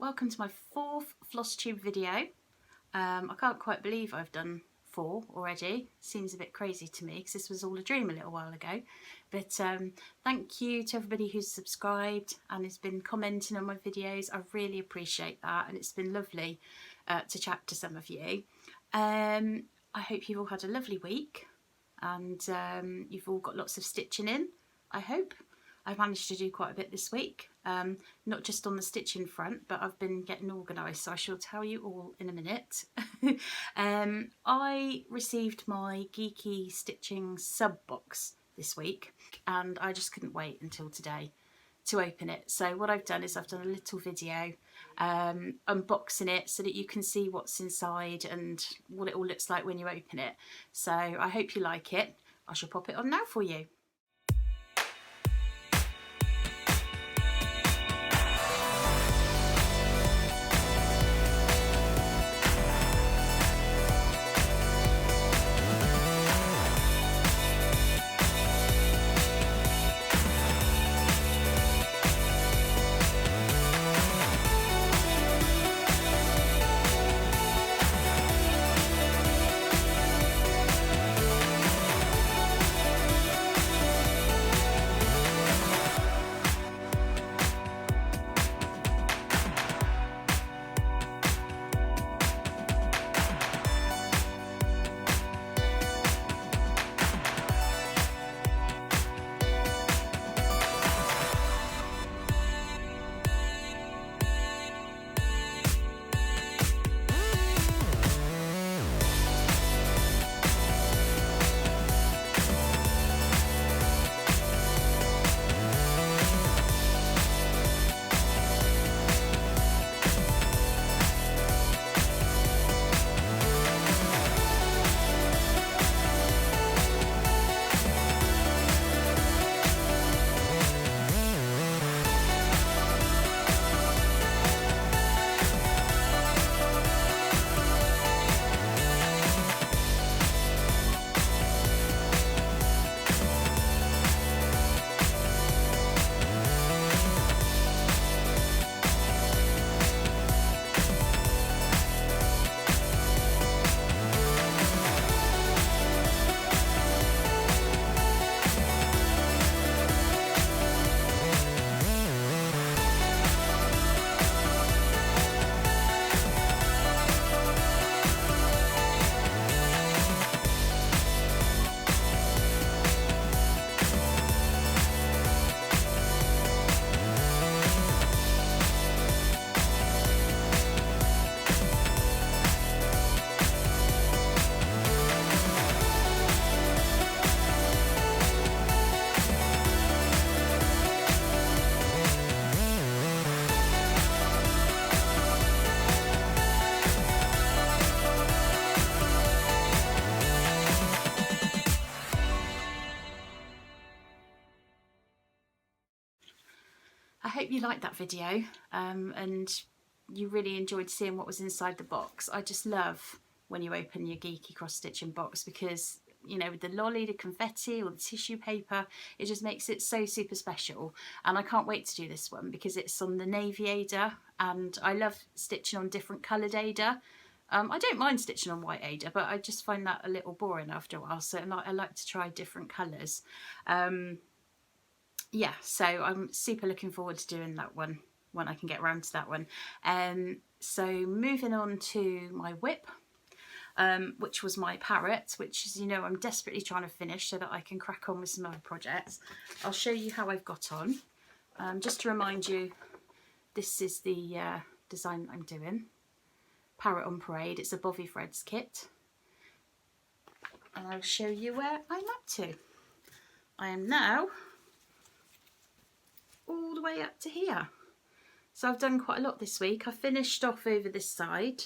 Welcome to my fourth Flosstube video. I can't quite believe I've done 4 already. Seems a bit crazy to me because this was all a dream a little while ago. But thank you to everybody who's subscribed and has been commenting on my videos. I really appreciate that, and it's been lovely to chat to some of you. I hope you've all had a lovely week and you've all got lots of stitching in, I hope. I've managed to do quite a bit this week, not just on the stitching front, but I've been getting organised, so I shall tell you all in a minute. I received my Geeky stitching sub box this week, and I just couldn't wait until today to open it. So what I've done is I've done a little video unboxing it so that you can see what's inside and what it all looks like when you open it. So I hope you like it. I shall pop it on now for you. I hope you liked that video and you really enjoyed seeing what was inside the box. I just love when you open your Geeky cross stitching box because, you know, with the lolly, the confetti or the tissue paper, it just makes it so super special. And I can't wait to do this one because it's on the navy Ada, and I love stitching on different coloured Ada. I don't mind stitching on white Ada, but I just find that a little boring after a while, so I like to try different colours. Yeah, so I'm super looking forward to doing that one when I can get around to that one. So moving on to my WIP, which was my parrot, which, as you know, I'm desperately trying to finish so that I can crack on with some other projects. I'll show you how I've got on. Just to remind you, this is the design that I'm doing. Parrot on Parade. It's a Bovie Threads kit. And I'll show you where I'm up to. I am now all the way up to here. So I've done quite a lot this week. I finished off over this side.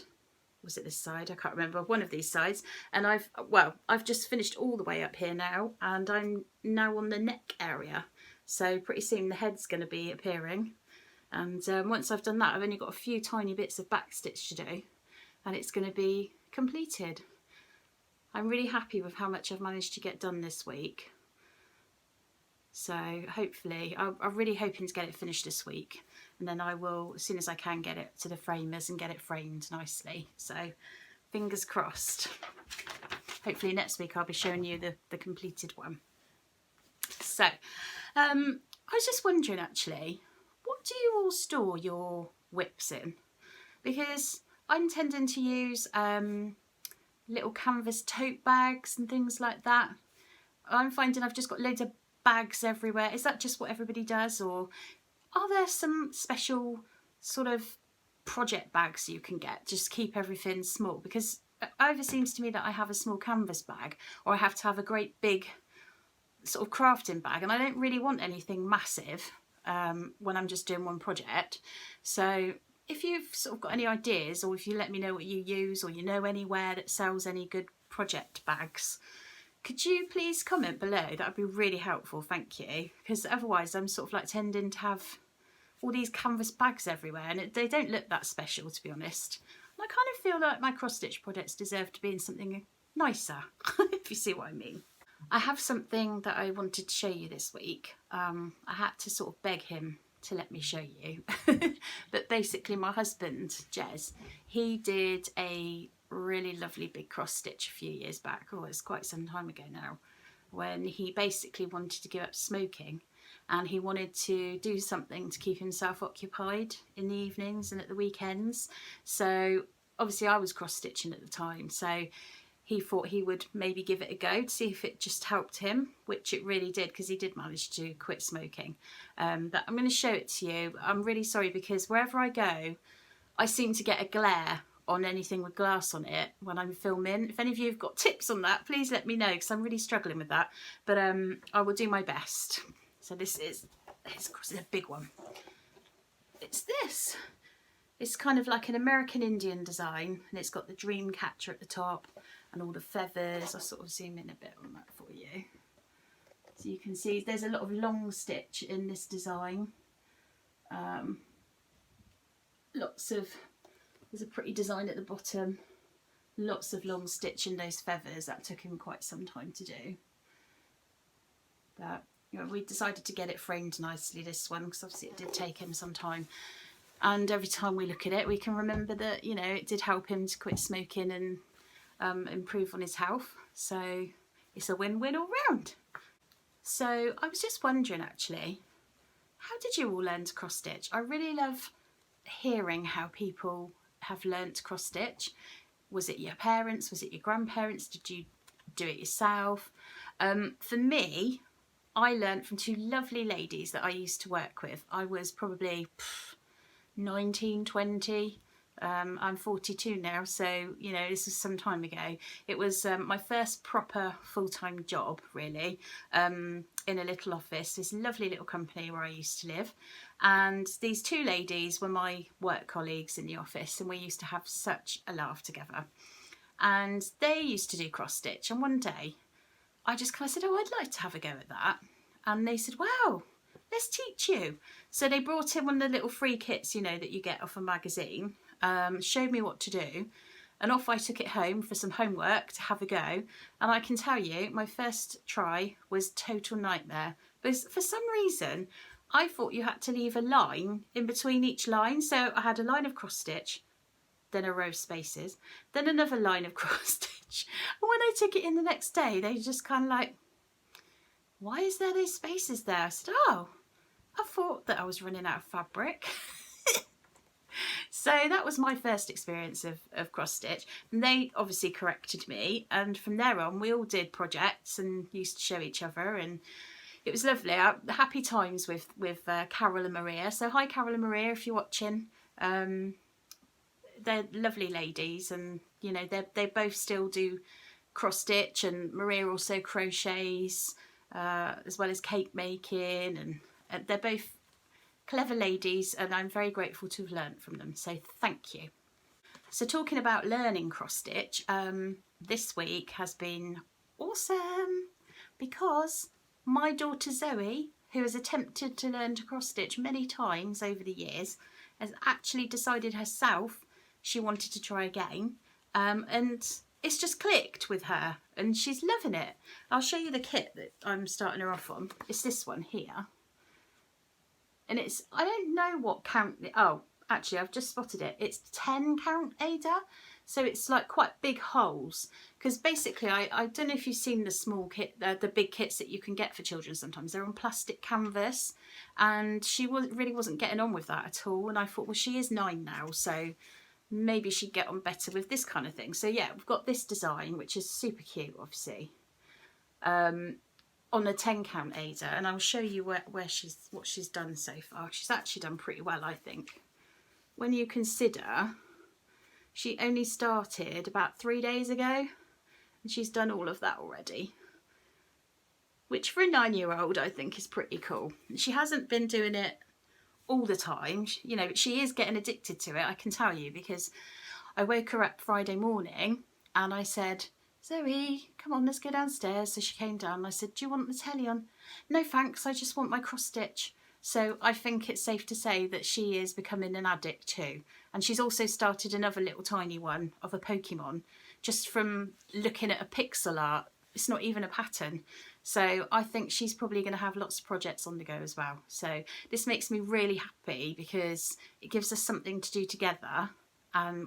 Was it this side? I can't remember. One of these sides. And I've just finished all the way up here now, and I'm now on the neck area. So pretty soon the head's going to be appearing. And once I've done that, I've only got a few tiny bits of back stitch to do, and it's going to be completed. I'm really happy with how much I've managed to get done this week. So hopefully, I'm really hoping to get it finished this week, and then I will, as soon as I can, get it to the framers and get it framed nicely. So fingers crossed. Hopefully next week I'll be showing you the completed one. So I was just wondering actually, what do you all store your WIPs in? Because I'm intending to use little canvas tote bags and things like that. I'm finding I've just got loads of bags everywhere. Is that just what everybody does, or are there some special sort of project bags you can get just to keep everything small? Because it either seems to me that I have a small canvas bag, or I have to have a great big sort of crafting bag, and I don't really want anything massive when I'm just doing one project. So if you've sort of got any ideas, or if you let me know what you use, or you know anywhere that sells any good project bags, could you please comment below? That would be really helpful, thank you. Because otherwise I'm sort of like tending to have all these canvas bags everywhere, and they don't look that special, to be honest. And I kind of feel like my cross-stitch projects deserve to be in something nicer, if you see what I mean. I have something that I wanted to show you this week. I had to sort of beg him to let me show you. But basically my husband, Jez, he did a really lovely big cross stitch a few years back, oh it's quite some time ago now, when he basically wanted to give up smoking, and he wanted to do something to keep himself occupied in the evenings and at the weekends. So obviously I was cross stitching at the time, so he thought he would maybe give it a go to see if it just helped him, which it really did, because he did manage to quit smoking. But I'm going to show it to you. I'm really sorry, because wherever I go I seem to get a glare on anything with glass on it when I'm filming. If any of you have got tips on that, please let me know, because I'm really struggling with that. But I will do my best. So this is a big one. It's this. It's kind of like an American Indian design, and it's got the dream catcher at the top and all the feathers. I'll sort of zoom in a bit on that for you. So you can see there's a lot of long stitch in this design. There's a pretty design at the bottom, lots of long stitch in those feathers. That took him quite some time to do, but you know, we decided to get it framed nicely, this one, because obviously it did take him some time, and every time we look at it we can remember that, you know, it did help him to quit smoking and improve on his health, so it's a win-win all round. So I was just wondering actually, how did you all learn to cross stitch? I really love hearing how people have learnt to cross stitch. Was it your parents? Was it your grandparents? Did you do it yourself? For me, I learnt from two lovely ladies that I used to work with. I was probably 19, 20. I'm 42 now, so you know, this was some time ago. It was my first proper full-time job, really, in a little office, this lovely little company where I used to live. And these two ladies were my work colleagues in the office, and we used to have such a laugh together. And they used to do cross stitch, and one day I just kind of said, oh, I'd like to have a go at that. And they said, wow, let's teach you. So they brought in one of the little free kits, you know, that you get off a magazine, showed me what to do, and off I took it home for some homework to have a go. And I can tell you, my first try was total nightmare, because for some reason I thought you had to leave a line in between each line. So I had a line of cross stitch, then a row of spaces, then another line of cross stitch. And when I took it in the next day, they just kind of like, why is there those spaces there? I said, oh, I thought that I was running out of fabric. So that was my first experience of cross stitch, and they obviously corrected me, and from there on we all did projects and used to show each other, and it was lovely. Happy times with Carol and Maria. So hi Carol and Maria, if you're watching. They're lovely ladies, and you know, they both still do cross stitch, and Maria also crochets, as well as cake making, and they're both clever ladies, and I'm very grateful to have learnt from them, so thank you. So talking about learning cross stitch, this week has been awesome, because my daughter Zoe, who has attempted to learn to cross stitch many times over the years, has actually decided herself she wanted to try again, and it's just clicked with her and she's loving it. I'll show you the kit that I'm starting her off on. It's this one here. And it's, I don't know what count, oh, actually I've just spotted it. It's 10 count Ada. So it's like quite big holes. Because basically, I don't know if you've seen the small kit, the big kits that you can get for children sometimes. They're on plastic canvas. And she really wasn't getting on with that at all. And I thought, well, she is 9 now, so maybe she'd get on better with this kind of thing. So yeah, we've got this design, which is super cute, obviously. On a 10 count Ada, and I'll show you what she's done so far. She's actually done pretty well, I think. When you consider she only started about 3 days ago and she's done all of that already, which for a 9-year-old I think is pretty cool. She hasn't been doing it all the time, you know, but she is getting addicted to it, I can tell you, because I woke her up Friday morning and I said, Zoe, come on, let's go downstairs. So she came down and I said, do you want the telly on? No thanks, I just want my cross stitch. So I think it's safe to say that she is becoming an addict too. And she's also started another little tiny one of a Pokemon, just from looking at a pixel art. It's not even a pattern. So I think she's probably going to have lots of projects on the go as well. So this makes me really happy because it gives us something to do together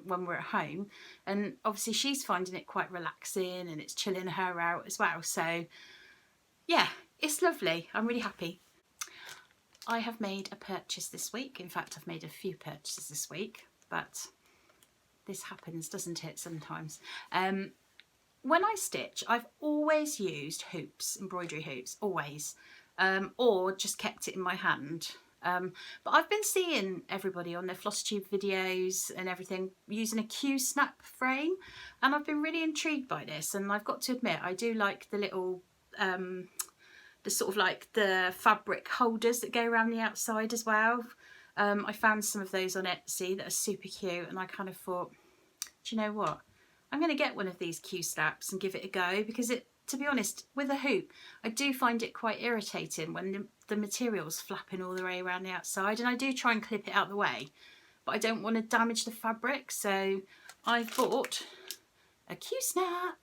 when we're at home, and obviously she's finding it quite relaxing and it's chilling her out as well. So yeah, it's lovely. I'm really happy. I have made a purchase this week. In fact, I've made a few purchases this week, but this happens, doesn't it, sometimes. When I stitch, I've always used hoops, embroidery hoops, always, or just kept it in my hand. But I've been seeing everybody on their Flosstube videos and everything using a Q-snap frame, and I've been really intrigued by this. And I've got to admit, I do like the little, the sort of like the fabric holders that go around the outside as well. I found some of those on Etsy that are super cute, and I kind of thought, do you know what? I'm going to get one of these Q-snaps and give it a go, because to be honest, with a hoop, I do find it quite irritating when the material's flapping all the way around the outside, and I do try and clip it out the way, but I don't want to damage the fabric, so I've bought a Q-snap.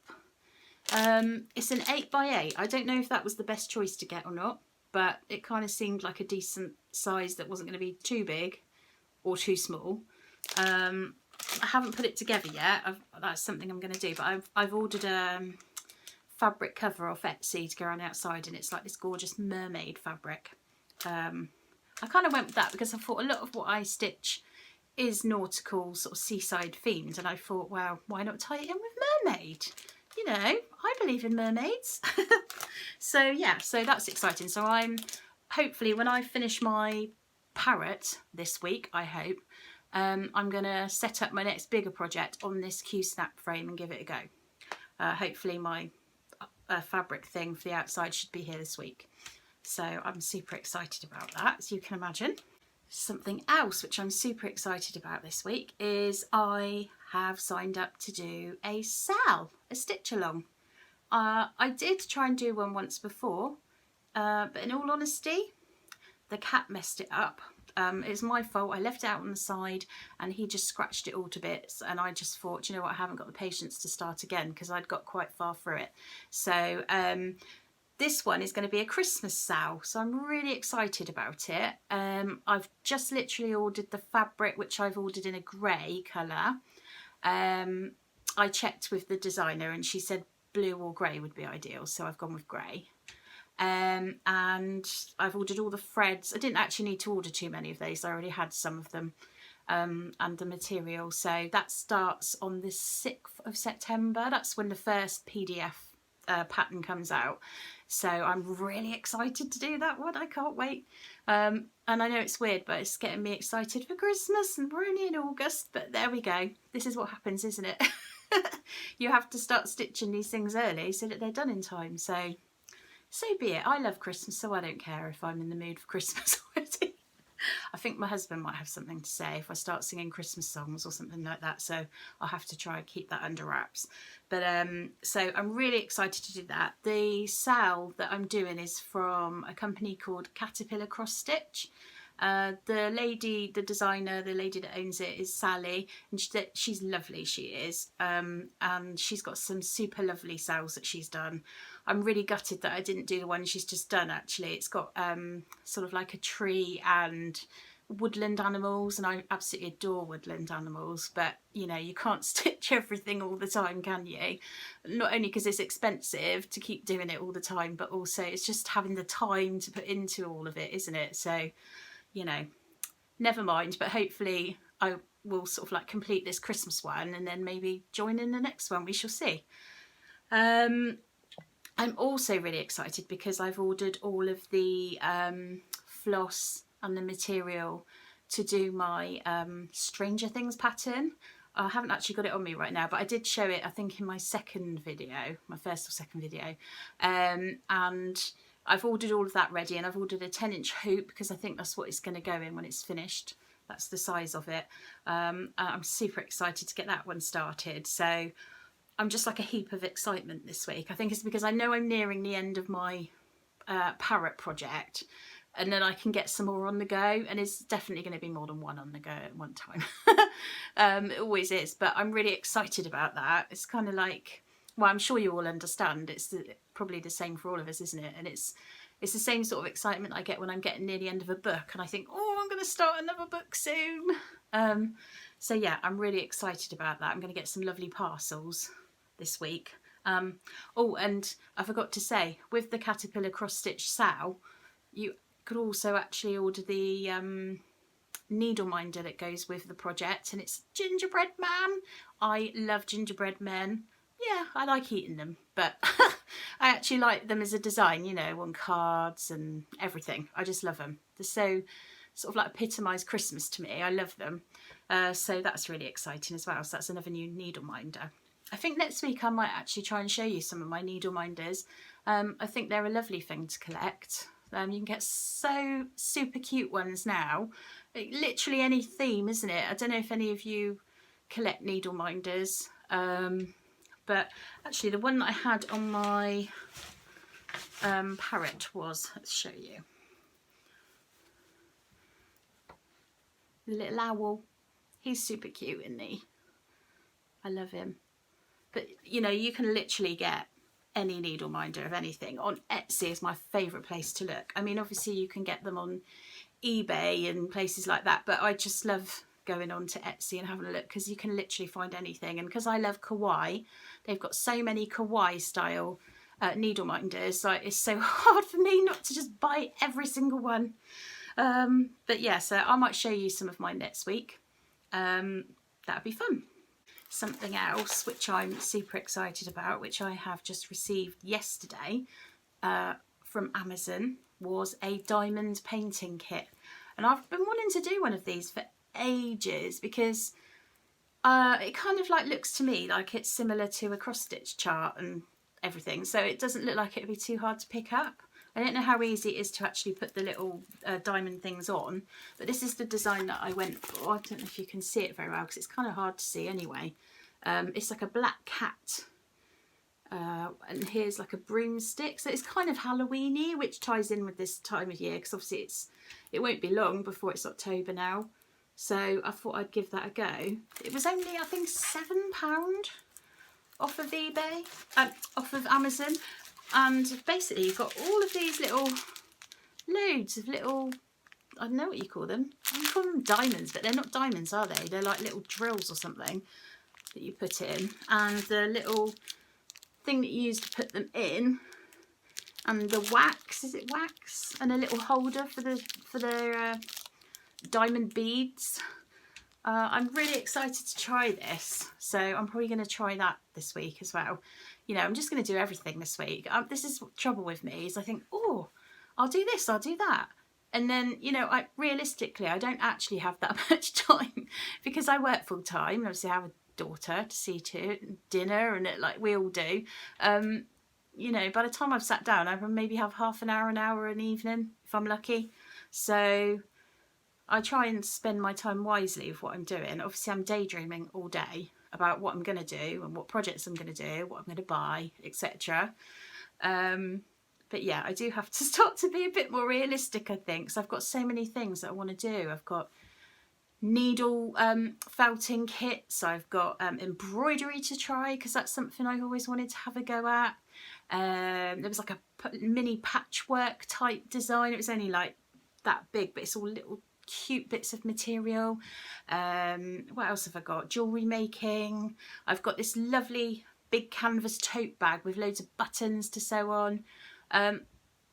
It's an 8x8. I don't know if that was the best choice to get or not, but it kind of seemed like a decent size that wasn't going to be too big or too small. I haven't put it together yet. That's something I'm going to do, but I've ordered a fabric cover off Etsy to go around the outside, and it's like this gorgeous mermaid fabric. I kind of went with that because I thought a lot of what I stitch is nautical, sort of seaside themed, and I thought, well, why not tie it in with mermaid? You know, I believe in mermaids. So yeah, so that's exciting. So I'm hopefully, when I finish my parrot this week, I hope, I'm going to set up my next bigger project on this Q-snap frame and give it a go. Hopefully my fabric thing for the outside should be here this week. So I'm super excited about that, as you can imagine. Something else which I'm super excited about this week is I have signed up to do a stitch along. I did try and do one once before, but in all honesty, the cat messed it up. It was my fault. I left it out on the side and he just scratched it all to bits, and I just thought, you know what, I haven't got the patience to start again because I'd got quite far through it. So this one is going to be a Christmas sal, so I'm really excited about it. I've just literally ordered the fabric, which I've ordered in a grey colour. I checked with the designer and she said blue or grey would be ideal, so I've gone with grey. And I've ordered all the threads. I didn't actually need to order too many of these, I already had some of them, and the material. So that starts on the 6th of September. That's when the first PDF pattern comes out. So I'm really excited to do that one. I can't wait. And I know it's weird, but it's getting me excited for Christmas, and we're only in August, but there we go. This is what happens, isn't it? You have to start stitching these things early so that they're done in time. So be it. I love Christmas, so I don't care if I'm in the mood for Christmas already. I think my husband might have something to say if I start singing Christmas songs or something like that, so I'll have to try and keep that under wraps. But so I'm really excited to do that. The sal that I'm doing is from a company called Caterpillar Cross Stitch. The designer, the lady that owns it is Sally, and she's lovely, she is, and she's got some super lovely sales that she's done. I'm really gutted that I didn't do the one she's just done, actually. It's got sort of like a tree and woodland animals, and I absolutely adore woodland animals, but you know, you can't stitch everything all the time, can you? Not only because it's expensive to keep doing it all the time, but also it's just having the time to put into all of it, isn't it? So, you know, never mind, but hopefully I will sort of like complete this Christmas one and then maybe join in the next one. We shall see. I'm also really excited because I've ordered all of the floss and the material to do my Stranger Things pattern. I haven't actually got it on me right now, but I did show it, I think, in my second video, my first or second video. And I've ordered all of that ready, and I've ordered a 10-inch hoop because I think that's what it's going to go in when it's finished. That's the size of it. I'm super excited to get that one started. So I'm just like a heap of excitement this week. I think it's because I know I'm nearing the end of my parrot project, and then I can get some more on the go, and it's definitely going to be more than one on the go at one time. It always is, but I'm really excited about that. It's kind of like, well, I'm sure you all understand, it's probably the same for all of us, isn't it? And it's the same sort of excitement I get when I'm getting near the end of a book and I think, oh, I'm going to start another book soon. So yeah, I'm really excited about that. I'm going to get some lovely parcels this week. Oh, and I forgot to say, with the Caterpillar cross stitch sow, you could also actually order the needle minder that goes with the project, and it's gingerbread man. I love gingerbread men. Yeah, I like eating them, but I actually like them as a design, you know, on cards and everything. I just love them. They're so sort of like epitomise Christmas to me. I love them. So that's really exciting as well. So that's another new needle minder. I think next week I might actually try and show you some of my needle minders. I think they're a lovely thing to collect. You can get so super cute ones now. Literally any theme, isn't it? I don't know if any of you collect needle minders. But actually the one that I had on my parrot was, let's show you. The little owl. He's super cute, isn't he? I love him. But you know, you can literally get any needle minder of anything. On Etsy is my favourite place to look. I mean, obviously you can get them on eBay and places like that, but I just love going on to Etsy and having a look because you can literally find anything. And because I love kawaii, they've got so many kawaii style needle minders, like it's so hard for me not to just buy every single one. But yeah, so I might show you some of mine next week. That'd be fun. Something else which I'm super excited about, which I have just received yesterday from Amazon, was a diamond painting kit. And I've been wanting to do one of these for ages because it kind of like looks to me like it's similar to a cross stitch chart and everything, so it doesn't look like it'd be too hard to pick up. I don't know how easy it is to actually put the little diamond things on, but this is the design that I went for. I don't know if you can see it very well because it's kind of hard to see anyway. It's like a black cat, and here's like a broomstick, so it's kind of Halloween-y, which ties in with this time of year because obviously it won't be long before it's October now. So I thought I'd give that a go. It was only, I think, £7 off of eBay, off of Amazon. And basically you've got all of these little, loads of little, I don't know what you call them. I call them diamonds, but they're not diamonds, are they? They're like little drills or something that you put in. And the little thing that you use to put them in. And the wax, is it wax? And a little holder for the diamond beads. I'm really excited to try this. So I'm probably going to try that this week as well. You know, I'm just going to do everything this week. This is trouble with me, is I think, oh, I'll do this, I'll do that. And then, you know, realistically, I don't actually have that much time because I work full time. Obviously, I have a daughter to see to, dinner, and like we all do. You know, by the time I've sat down, I maybe have half an hour an evening, if I'm lucky. So I try and spend my time wisely with what I'm doing. Obviously, I'm daydreaming all day about what I'm going to do and what projects I'm going to do, what I'm going to buy, etc. But But yeah, I do have to start to be a bit more realistic, I think, because I've got so many things that I want to do. I've got needle felting kits, I've got embroidery to try, because that's something I always wanted to have a go at. There was like a mini patchwork type design. It was only like that big, but it's all little cute bits of material. What else have I got? Jewellery making. I've got this lovely big canvas tote bag with loads of buttons to sew on.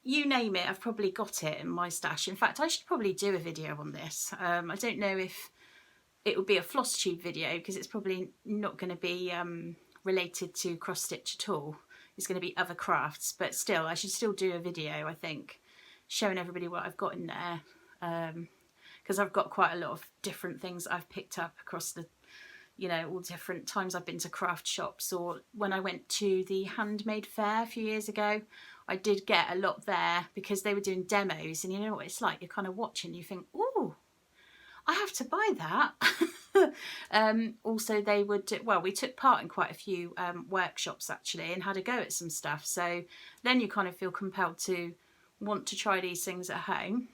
You name it, I've probably got it in my stash. In fact, I should probably do a video on this. I don't know if it would be a Flosstube video, because it's probably not going to be related to cross stitch at all. It's going to be other crafts, but still, I should still do a video, I think, showing everybody what I've got in there, because I've got quite a lot of different things that I've picked up across the, you know, all different times I've been to craft shops, or when I went to the handmade fair a few years ago. I did get a lot there because they were doing demos, and you know what it's like, you're kind of watching, you think, oh, I have to buy that. Also, they would, well, we took part in quite a few workshops actually, and had a go at some stuff, so then you kind of feel compelled to want to try these things at home.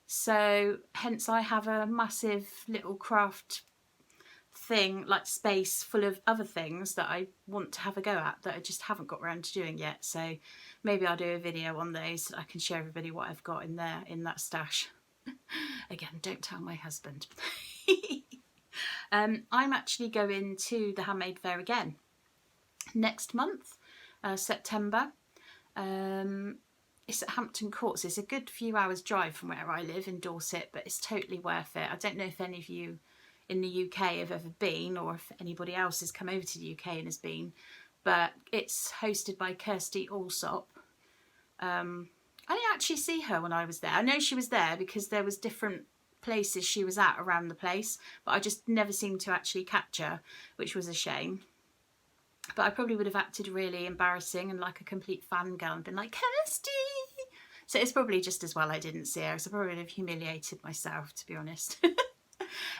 So hence I have a massive little craft thing, like space full of other things that I want to have a go at that I just haven't got around to doing yet. So maybe I'll do a video on those so I can show everybody what I've got in there, in that stash. Again, don't tell my husband. I'm actually going to the handmade fair again next month, September. It's at Hampton Court, so it's a good few hours drive from where I live in Dorset, but it's totally worth it. I don't know if any of you in the UK have ever been, or if anybody else has come over to the UK and has been, but it's hosted by Kirsty Allsop. I didn't actually see her when I was there. I know she was there because there was different places she was at around the place, but I just never seemed to actually catch her, which was a shame. But I probably would have acted really embarrassing and like a complete fangirl and been like, Kirsty! So it's probably just as well I didn't see her, because I probably would have humiliated myself, to be honest.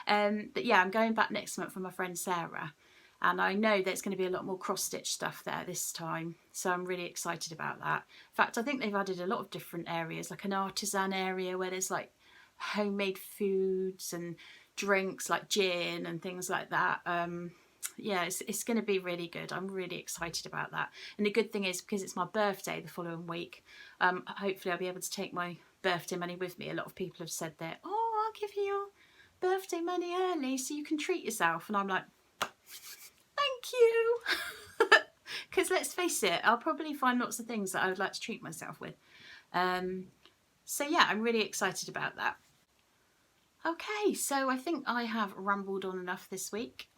But yeah, I'm going back next month with my friend Sarah, and I know there's going to be a lot more cross-stitch stuff there this time, so I'm really excited about that. In fact, I think they've added a lot of different areas, like an artisan area where there's like homemade foods and drinks like gin and things like that. Yeah, it's going to be really good. I'm really excited about that. And the good thing is, because it's my birthday the following week, hopefully I'll be able to take my birthday money with me. A lot of people have said that, oh, I'll give you your birthday money early so you can treat yourself. And I'm like, thank you. Because let's face it, I'll probably find lots of things that I would like to treat myself with. So yeah, I'm really excited about that. Okay, so I think I have rambled on enough this week.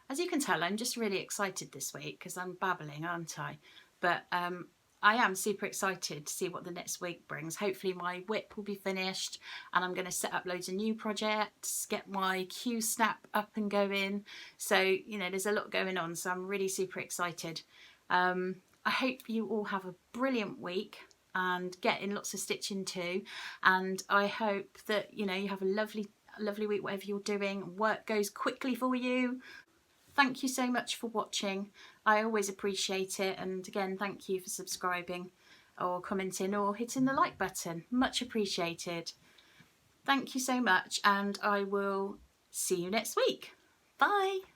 As you can tell, I'm just really excited this week because I'm babbling, aren't I? But I am super excited to see what the next week brings. Hopefully my WIP will be finished, and I'm going to set up loads of new projects, get my Q-snap up and going. So, you know, there's a lot going on, so I'm really super excited. I hope you all have a brilliant week and get in lots of stitching too, and I hope that, you know, you have a lovely week whatever you're doing. Work goes quickly for you. Thank you so much for watching. I always appreciate it, and again, thank you for subscribing or commenting or hitting the like button. Much appreciated. Thank you so much, and I will see you next week. Bye.